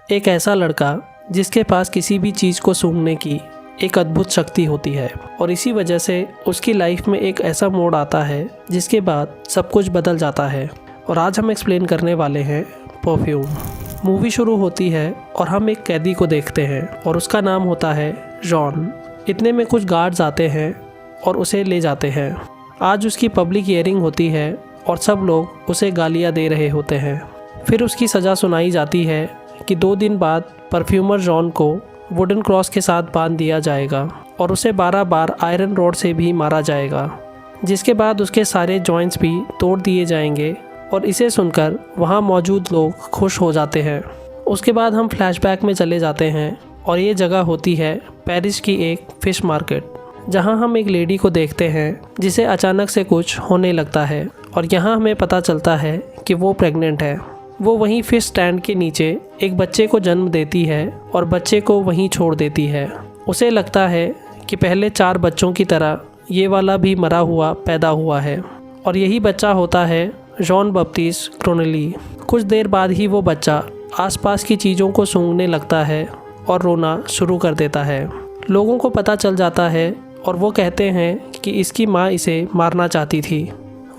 एक ऐसा लड़का जिसके पास किसी भी चीज़ को सूंघने की एक अद्भुत शक्ति होती है और इसी वजह से उसकी लाइफ में एक ऐसा मोड़ आता है जिसके बाद सब कुछ बदल जाता है। और आज हम एक्सप्लेन करने वाले हैं परफ्यूम। मूवी शुरू होती है और हम एक कैदी को देखते हैं और उसका नाम होता है जॉन। इतने में कुछ गार्ड्स आते हैं और उसे ले जाते हैं। आज उसकी पब्लिक हियरिंग होती है और सब लोग उसे गालियाँ दे रहे होते हैं। फिर उसकी सज़ा सुनाई जाती है कि 2 दिन बाद परफ्यूमर जॉन को वुडन क्रॉस के साथ बांध दिया जाएगा और उसे 12 बार आयरन रॉड से भी मारा जाएगा, जिसके बाद उसके सारे जॉइंट्स भी तोड़ दिए जाएंगे। और इसे सुनकर वहाँ मौजूद लोग खुश हो जाते हैं। उसके बाद हम फ्लैशबैक में चले जाते हैं और ये जगह होती है पेरिस की एक फ़िश मार्केट, जहाँ हम एक लेडी को देखते हैं जिसे अचानक से कुछ होने लगता है और यहाँ हमें पता चलता है कि वो प्रेग्नेंट है। वो वहीं फिश स्टैंड के नीचे एक बच्चे को जन्म देती है और बच्चे को वहीं छोड़ देती है। उसे लगता है कि पहले 4 बच्चों की तरह ये वाला भी मरा हुआ पैदा हुआ है और यही बच्चा होता है जॉन बैप्टिस्ट क्रोनेली। कुछ देर बाद ही वो बच्चा आसपास की चीज़ों को सूंघने लगता है और रोना शुरू कर देता है। लोगों को पता चल जाता है और वो कहते हैं कि इसकी माँ इसे मारना चाहती थी।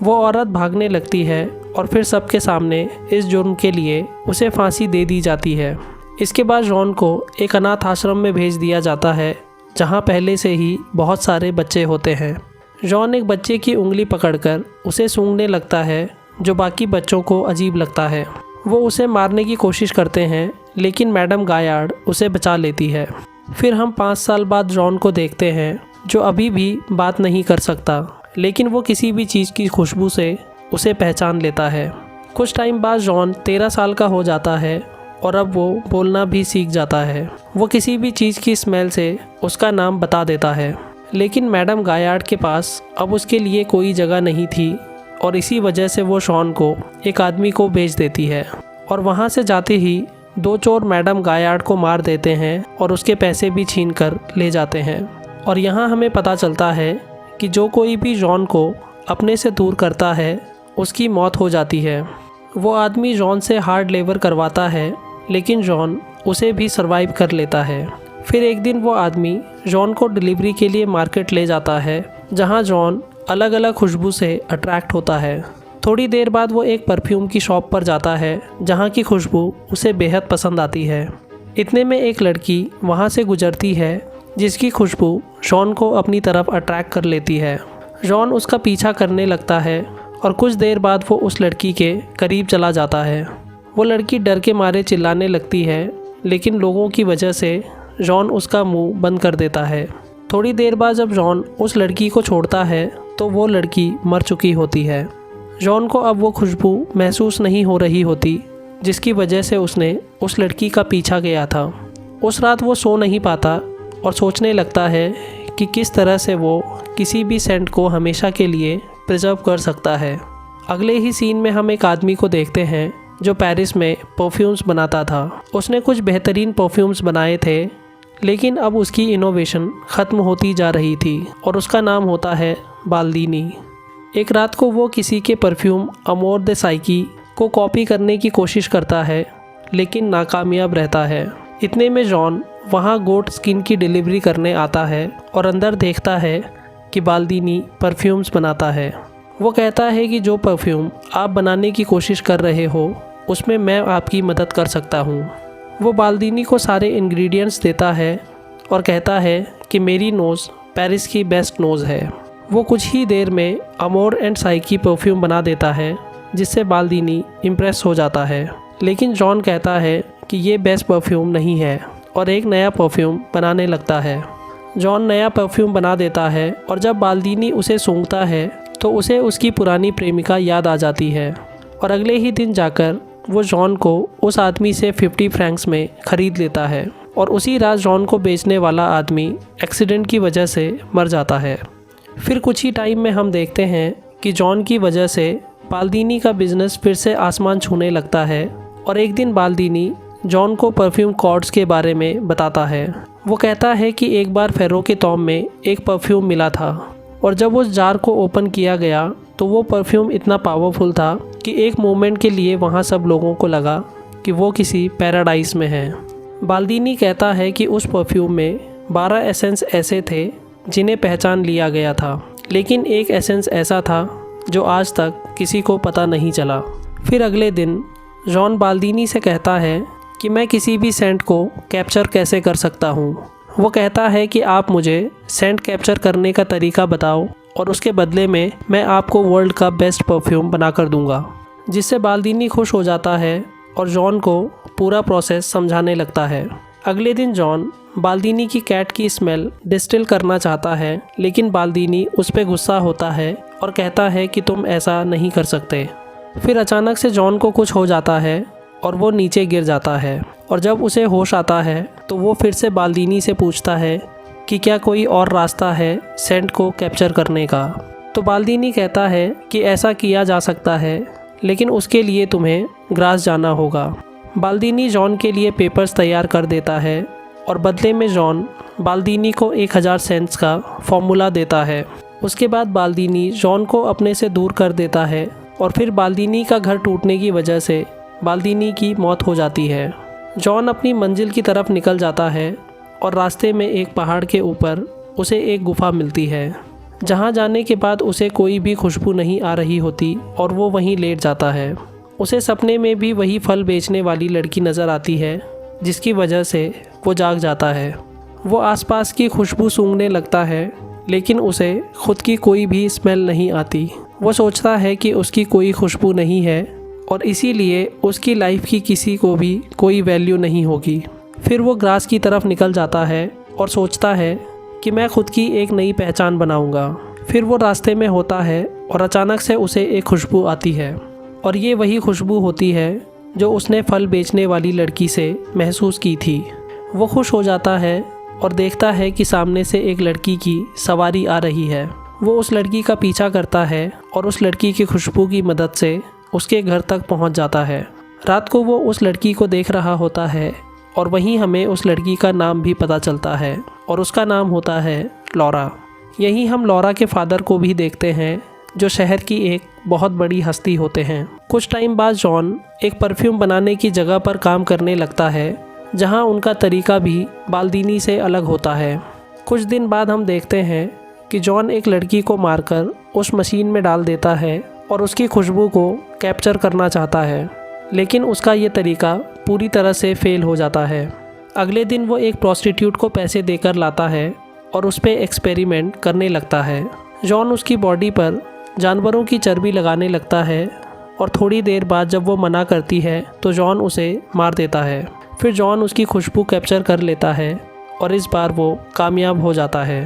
वो औरत भागने लगती है और फिर सबके सामने इस जुर्म के लिए उसे फांसी दे दी जाती है। इसके बाद जॉन को एक अनाथ आश्रम में भेज दिया जाता है, जहाँ पहले से ही बहुत सारे बच्चे होते हैं। जॉन एक बच्चे की उंगली पकड़कर उसे सूंघने लगता है, जो बाकी बच्चों को अजीब लगता है। वो उसे मारने की कोशिश करते हैं, लेकिन मैडम गायार्ड उसे बचा लेती है। फिर हम 5 साल बाद जॉन को देखते हैं, जो अभी भी बात नहीं कर सकता, लेकिन वो किसी भी चीज़ की खुशबू से उसे पहचान लेता है। कुछ टाइम बाद जॉन 13 साल का हो जाता है और अब वो बोलना भी सीख जाता है। वो किसी भी चीज़ की स्मेल से उसका नाम बता देता है, लेकिन मैडम गायार्ड के पास अब उसके लिए कोई जगह नहीं थी और इसी वजह से वो शॉन को एक आदमी को भेज देती है और वहाँ से जाते ही 2 चोर मैडम गायार्ड को मार देते हैं और उसके पैसे भी छीन कर ले जाते हैं। और यहाँ हमें पता चलता है कि जो कोई भी जॉन को अपने से दूर करता है उसकी मौत हो जाती है। वो आदमी जॉन से हार्ड लेबर करवाता है, लेकिन जॉन उसे भी सरवाइव कर लेता है। फिर एक दिन वो आदमी जॉन को डिलीवरी के लिए मार्केट ले जाता है, जहाँ जॉन अलग अलग खुशबू से अट्रैक्ट होता है। थोड़ी देर बाद वो एक परफ्यूम की शॉप पर जाता है, जहाँ की खुशबू उसे बेहद पसंद आती है। इतने में एक लड़की वहाँ से गुजरती है, जिसकी खुशबू जॉन को अपनी तरफ अट्रैक्ट कर लेती है। जॉन उसका पीछा करने लगता है और कुछ देर बाद वो उस लड़की के करीब चला जाता है। वो लड़की डर के मारे चिल्लाने लगती है, लेकिन लोगों की वजह से जॉन उसका मुंह बंद कर देता है। थोड़ी देर बाद जब जॉन उस लड़की को छोड़ता है तो वो लड़की मर चुकी होती है। जॉन को अब वो खुशबू महसूस नहीं हो रही होती, जिसकी वजह से उसने उस लड़की का पीछा किया था। उस रात वो सो नहीं पाता और सोचने लगता है कि किस तरह से वो किसी भी सेंट को हमेशा के लिए प्रिजर्व कर सकता है। अगले ही सीन में हम एक आदमी को देखते हैं जो पेरिस में परफ्यूम्स बनाता था। उसने कुछ बेहतरीन परफ्यूम्स बनाए थे, लेकिन अब उसकी इनोवेशन ख़त्म होती जा रही थी और उसका नाम होता है बाल्दीनी। एक रात को वो किसी के परफ्यूम अमोर द साइकी को कॉपी करने की कोशिश करता है, लेकिन नाकामयाब रहता है। इतने में जॉन वहाँ गोट स्किन की डिलीवरी करने आता है और अंदर देखता है कि बाल्दीनी परफ्यूम्स बनाता है। वो कहता है कि जो परफ्यूम आप बनाने की कोशिश कर रहे हो उसमें मैं आपकी मदद कर सकता हूँ। वो बाल्दीनी को सारे इंग्रेडिएंट्स देता है और कहता है कि मेरी नोज़ पेरिस की बेस्ट नोज़ है। वो कुछ ही देर में अमोर एंड साइकी परफ्यूम बना देता है, जिससे बाल्दीनी इम्प्रेस हो जाता है। लेकिन जॉन कहता है कि ये बेस्ट परफ्यूम नहीं है और एक नया परफ्यूम बनाने लगता है। जॉन नया परफ्यूम बना देता है और जब बाल्दीनी उसे सूंघता है तो उसे उसकी पुरानी प्रेमिका याद आ जाती है और अगले ही दिन जाकर वो जॉन को उस आदमी से 50 फ्रैंक्स में ख़रीद लेता है और उसी रात जॉन को बेचने वाला आदमी एक्सीडेंट की वजह से मर जाता है। फिर कुछ ही टाइम में हम देखते हैं कि जॉन की वजह से बाल्दीनी का बिज़नेस फिर से आसमान छूने लगता है और एक दिन बाल्दीनी जॉन को परफ्यूम कॉर्ड्स के बारे में बताता है। वो कहता है कि एक बार फेरो के टॉम में एक परफ्यूम मिला था और जब उस जार को ओपन किया गया तो वो परफ्यूम इतना पावरफुल था कि एक मोमेंट के लिए वहाँ सब लोगों को लगा कि वो किसी पैराडाइज में है। बाल्दीनी कहता है कि उस परफ्यूम में 12 एसेंस ऐसे थे जिन्हें पहचान लिया गया था, लेकिन एक एसेंस ऐसा था जो आज तक किसी को पता नहीं चला। फिर अगले दिन जॉन बाल्दीनी से कहता है कि मैं किसी भी सेंट को कैप्चर कैसे कर सकता हूँ। वो कहता है कि आप मुझे सेंट कैप्चर करने का तरीका बताओ और उसके बदले में मैं आपको वर्ल्ड का बेस्ट परफ्यूम बना कर दूँगा, जिससे बाल्दीनी खुश हो जाता है और जॉन को पूरा प्रोसेस समझाने लगता है। अगले दिन जॉन बाल्दीनी की कैट की स्मेल डिस्टिल करना चाहता है, लेकिन बाल्दीनी उस पर गुस्सा होता है और कहता है कि तुम ऐसा नहीं कर सकते। फिर अचानक से जॉन को कुछ हो जाता है और वो नीचे गिर जाता है, और जब उसे होश आता है तो वो फिर से बाल्दीनी से पूछता है कि क्या कोई और रास्ता है सेंट को कैप्चर करने का। तो बाल्दीनी कहता है कि ऐसा किया जा सकता है, लेकिन उसके लिए तुम्हें ग्रास जाना होगा। बाल्दीनी जॉन के लिए पेपर्स तैयार कर देता है और बदले में जॉन बाल्दीनी को 1000 सेंट्स का फॉर्मूला देता है। उसके बाद बाल्दीनी जॉन को अपने से दूर कर देता है और फिर बाल्दीनी का घर टूटने की वजह से बाल्दीनी की मौत हो जाती है। जॉन अपनी मंजिल की तरफ निकल जाता है और रास्ते में एक पहाड़ के ऊपर उसे एक गुफा मिलती है, जहाँ जाने के बाद उसे कोई भी खुशबू नहीं आ रही होती और वो वहीं लेट जाता है। उसे सपने में भी वही फल बेचने वाली लड़की नज़र आती है, जिसकी वजह से वो जाग जाता है। वो आसपास की खुशबू सूंघने लगता है, लेकिन उसे खुद की कोई भी स्मेल नहीं आती। वो सोचता है कि उसकी कोई खुशबू नहीं है और इसीलिए उसकी लाइफ की किसी को भी कोई वैल्यू नहीं होगी। फिर वो ग्रास की तरफ निकल जाता है और सोचता है कि मैं खुद की एक नई पहचान बनाऊंगा। फिर वो रास्ते में होता है और अचानक से उसे एक खुशबू आती है, और ये वही खुशबू होती है जो उसने फल बेचने वाली लड़की से महसूस की थी। वो खुश हो जाता है और देखता है कि सामने से एक लड़की की सवारी आ रही है। वो उस लड़की का पीछा करता है और उस लड़की की खुशबू की मदद से उसके घर तक पहुंच जाता है। रात को वो उस लड़की को देख रहा होता है और वहीं हमें उस लड़की का नाम भी पता चलता है, और उसका नाम होता है लॉरा। यहीं हम लॉरा के फादर को भी देखते हैं, जो शहर की एक बहुत बड़ी हस्ती होते हैं। कुछ टाइम बाद जॉन एक परफ्यूम बनाने की जगह पर काम करने लगता है, जहां उनका तरीका भी बाल्दीनी से अलग होता है। कुछ दिन बाद हम देखते हैं कि जॉन एक लड़की को मारकर उस मशीन में डाल देता है और उसकी खुशबू को कैप्चर करना चाहता है, लेकिन उसका ये तरीका पूरी तरह से फेल हो जाता है। अगले दिन वो एक प्रोस्टिट्यूट को पैसे देकर लाता है और उस पर एक्सपेरिमेंट करने लगता है। जॉन उसकी बॉडी पर जानवरों की चर्बी लगाने लगता है और थोड़ी देर बाद जब वो मना करती है तो जॉन उसे मार देता है। फिर जॉन उसकी खुशबू कैप्चर कर लेता है और इस बार वो कामयाब हो जाता है।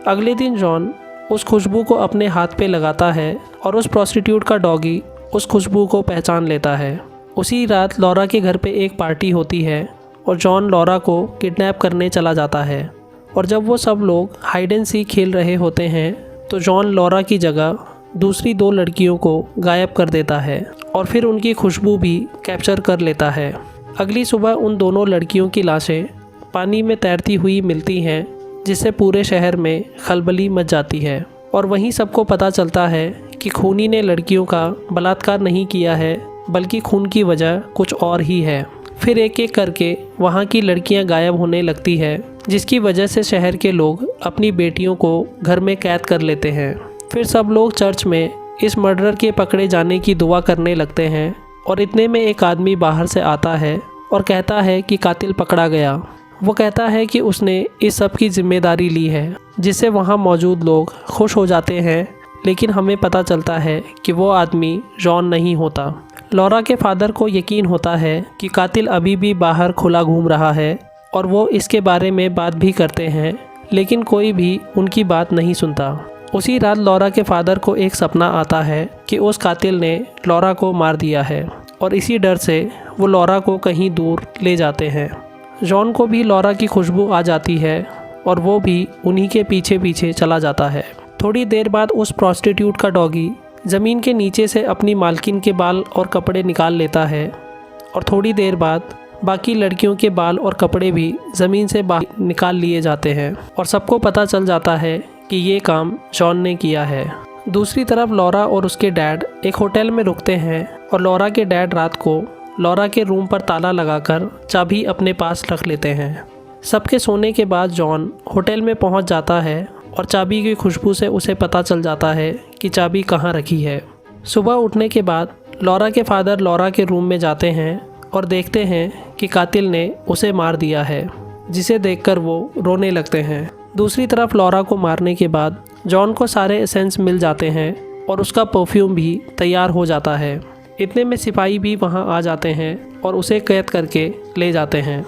अगले दिन जॉन उस खुशबू को अपने हाथ पे लगाता है और उस प्रोस्टिट्यूट का डॉगी उस खुशबू को पहचान लेता है। उसी रात लॉरा के घर पे एक पार्टी होती है और जॉन लॉरा को किडनैप करने चला जाता है, और जब वो सब लोग हाइड एंड सीक खेल रहे होते हैं तो जॉन लॉरा की जगह दूसरी 2 लड़कियों को गायब कर देता है और फिर उनकी खुशबू भी कैप्चर कर लेता है। अगली सुबह उन दोनों लड़कियों की लाशें पानी में तैरती हुई मिलती हैं, जिससे पूरे शहर में खलबली मच जाती है, और वहीं सबको पता चलता है कि खूनी ने लड़कियों का बलात्कार नहीं किया है, बल्कि खून की वजह कुछ और ही है। फिर एक एक करके वहाँ की लड़कियाँ गायब होने लगती है, जिसकी वजह से शहर के लोग अपनी बेटियों को घर में कैद कर लेते हैं। फिर सब लोग चर्च में इस मर्डरर के पकड़े जाने की दुआ करने लगते हैं, और इतने में एक आदमी बाहर से आता है और कहता है कि कातिल पकड़ा गया। वो कहता है कि उसने इस सब की जिम्मेदारी ली है, जिससे वहाँ मौजूद लोग खुश हो जाते हैं, लेकिन हमें पता चलता है कि वो आदमी जॉन नहीं होता। लॉरा के फादर को यकीन होता है कि कातिल अभी भी बाहर खुला घूम रहा है, और वो इसके बारे में बात भी करते हैं, लेकिन कोई भी उनकी बात नहीं सुनता। उसी रात लॉरा के फादर को एक सपना आता है कि उस कातिल ने लॉरा को मार दिया है, और इसी डर से वो लॉरा को कहीं दूर ले जाते हैं। जॉन को भी लॉरा की खुशबू आ जाती है और वो भी उन्हीं के पीछे पीछे चला जाता है। थोड़ी देर बाद उस प्रोस्टिट्यूट का डॉगी ज़मीन के नीचे से अपनी मालकिन के बाल और कपड़े निकाल लेता है, और थोड़ी देर बाद बाकी लड़कियों के बाल और कपड़े भी ज़मीन से बाहर निकाल लिए जाते हैं, और सबको पता चल जाता है कि ये काम जॉन ने किया है। दूसरी तरफ लॉरा और उसके डैड एक होटल में रुकते हैं, और लॉरा के डैड रात को लॉरा के रूम पर ताला लगाकर चाबी अपने पास रख लेते हैं। सबके सोने के बाद जॉन होटल में पहुंच जाता है और चाबी की खुशबू से उसे पता चल जाता है कि चाबी कहां रखी है। सुबह उठने के बाद लॉरा के फादर लॉरा के रूम में जाते हैं और देखते हैं कि कातिल ने उसे मार दिया है, जिसे देखकर वो रोने लगते हैं। दूसरी तरफ लॉरा को मारने के बाद जॉन को सारे एसेंस मिल जाते हैं और उसका परफ्यूम भी तैयार हो जाता है। इतने में सिपाही भी वहां आ जाते हैं और उसे कैद करके ले जाते हैं।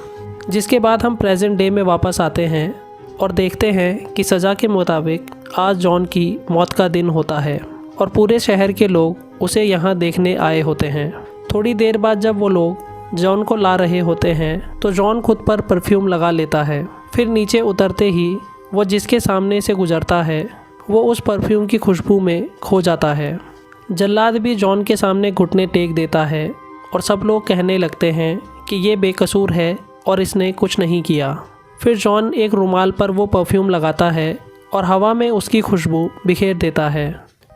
जिसके बाद हम प्रेजेंट डे में वापस आते हैं और देखते हैं कि सज़ा के मुताबिक आज जॉन की मौत का दिन होता है और पूरे शहर के लोग उसे यहाँ देखने आए होते हैं। थोड़ी देर बाद जब वो लोग जॉन को ला रहे होते हैं तो जॉन खुद पर परफ्यूम लगा लेता है। फिर नीचे उतरते ही वो जिसके सामने से गुजरता है वो उस परफ्यूम की खुशबू में खो जाता है। जल्लाद भी जॉन के सामने घुटने टेक देता है और सब लोग कहने लगते हैं कि ये बेकसूर है और इसने कुछ नहीं किया। फिर जॉन एक रुमाल पर वो परफ्यूम लगाता है और हवा में उसकी खुशबू बिखेर देता है।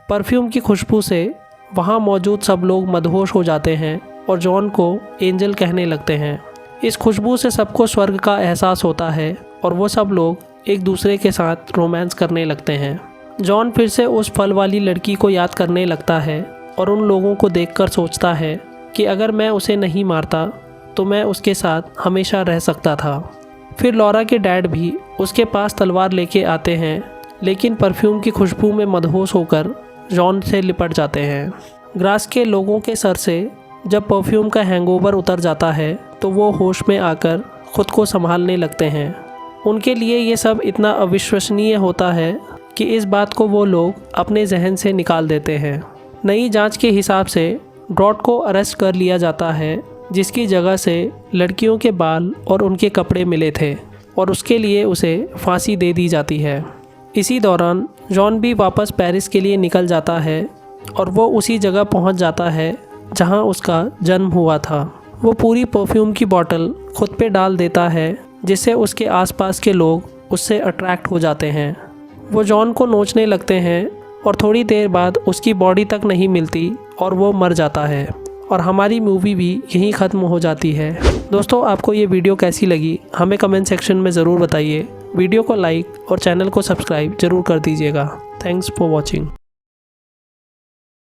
परफ्यूम की खुशबू से वहाँ मौजूद सब लोग मदहोश हो जाते हैं और जॉन को एंजल कहने लगते हैं। इस खुशबू से सबको स्वर्ग का एहसास होता है और वो सब लोग एक दूसरे के साथ रोमांस करने लगते हैं। जॉन फिर से उस फल वाली लड़की को याद करने लगता है और उन लोगों को देखकर सोचता है कि अगर मैं उसे नहीं मारता तो मैं उसके साथ हमेशा रह सकता था। फिर लॉरा के डैड भी उसके पास तलवार लेके आते हैं, लेकिन परफ्यूम की खुशबू में मदहोश होकर जॉन से लिपट जाते हैं। ग्रास के लोगों के सर से जब परफ्यूम का हैंगओवर उतर जाता है तो वो होश में आकर खुद को संभालने लगते हैं। उनके लिए ये सब इतना अविश्वसनीय होता है कि इस बात को वो लोग अपने जहन से निकाल देते हैं। नई जांच के हिसाब से ड्रॉट को अरेस्ट कर लिया जाता है, जिसकी जगह से लड़कियों के बाल और उनके कपड़े मिले थे और उसके लिए उसे फांसी दे दी जाती है। इसी दौरान जॉन भी वापस पेरिस के लिए निकल जाता है और वो उसी जगह पहुंच जाता है जहां उसका जन्म हुआ था। वो पूरी परफ्यूम की बोतल खुद पे डाल देता है, जिससे उसके आसपास के लोग उससे अट्रैक्ट हो जाते हैं। वो जॉन को नोचने लगते हैं और थोड़ी देर बाद उसकी बॉडी तक नहीं मिलती और वो मर जाता है और हमारी मूवी भी यहीं ख़त्म हो जाती है। दोस्तों, आपको ये वीडियो कैसी लगी हमें कमेंट सेक्शन में ज़रूर बताइए। वीडियो को लाइक और चैनल को सब्सक्राइब ज़रूर कर दीजिएगा। Thanks for watching.